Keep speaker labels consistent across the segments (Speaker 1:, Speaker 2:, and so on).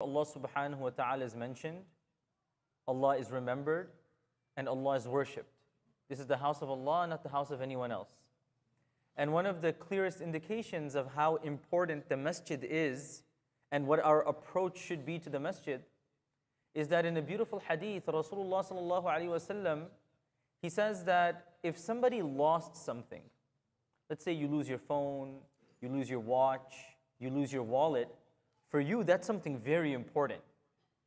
Speaker 1: Allah subhanahu wa ta'ala is mentioned, Allah is remembered, and Allah is worshipped. This is the house of Allah, not the house of anyone else. And one of the clearest indications of how important the masjid is and what our approach should be to the masjid is that in a beautiful hadith, Rasulullah sallallahu alaihi wasallam, he says that if somebody lost something, let's say you lose your phone, you lose your watch, you lose your wallet, for you that's something very important.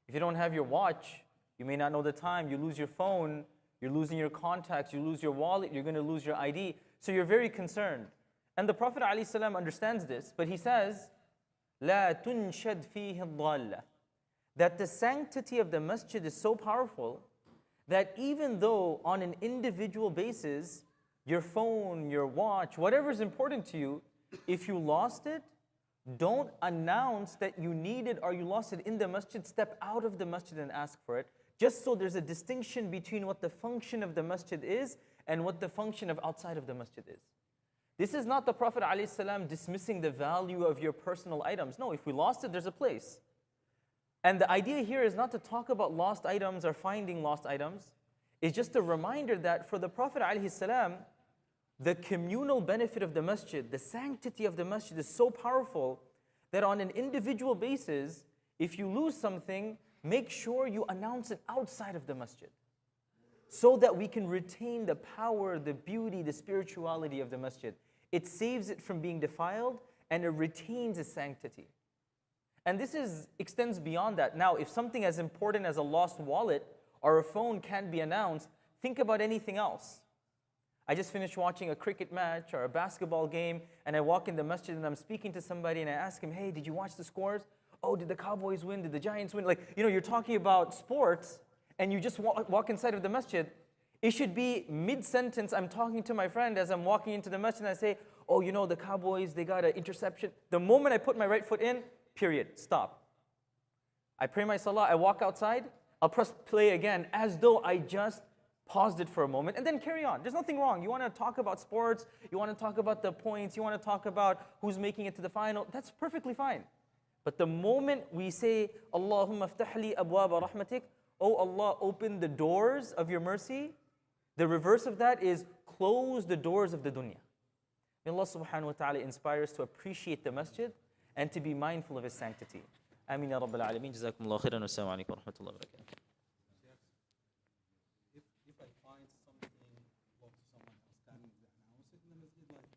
Speaker 1: If you don't have your watch, you may not know the time, you lose your phone, you're losing your contacts, you lose your wallet, you're going to lose your ID. So you're very concerned. And the Prophet ﷺ understands this, but he says, لا تنشد فيه الضالة, that the sanctity of the masjid is so powerful that even though on an individual basis, your phone, your watch, whatever is important to you, if you lost it, don't announce that you need it or you lost it in the masjid. Step out of the masjid and ask for it. Just so there's a distinction between what the function of the masjid is and what the function of outside of the masjid is. This is not the Prophet ﷺ dismissing the value of your personal items. No, if we lost it, there's a place. And the idea here is not to talk about lost items or finding lost items. It's just a reminder that for the Prophet ﷺ, the communal benefit of the masjid, the sanctity of the masjid is so powerful that on an individual basis, if you lose something, make sure you announce it outside of the masjid so that we can retain the power, the beauty, the spirituality of the masjid. It saves it from being defiled and it retains its sanctity. And this extends beyond that. Now, if something as important as a lost wallet or a phone can't be announced, think about anything else. I just finished watching a cricket match or a basketball game, and I walk in the masjid and I'm speaking to somebody and I ask him, hey, did you watch the scores? Oh, did the Cowboys win? Did the Giants win? Like, you're talking about sports and you just walk inside of the masjid. It should be mid-sentence, I'm talking to my friend as I'm walking into the masjid and I say, oh, the Cowboys, they got an interception. The moment I put my right foot in, period, stop. I pray my salah, I walk outside, I'll press play again as though I just paused it for a moment and then carry on. There's nothing wrong. You want to talk about sports, you want to talk about the points, you want to talk about who's making it to the final, that's perfectly fine. But the moment we say, Allahumma aftahli abwaba rahmatik, oh Allah, open the doors of your mercy, the reverse of that is close the doors of the dunya. May Allah subhanahu wa ta'ala inspire us to appreciate the masjid and to be mindful of His sanctity. Ameen ya Rabbil Alameen. Jazakumullah khairan. Wassalamu alaikum wa rahmatullahi wa barakatuh.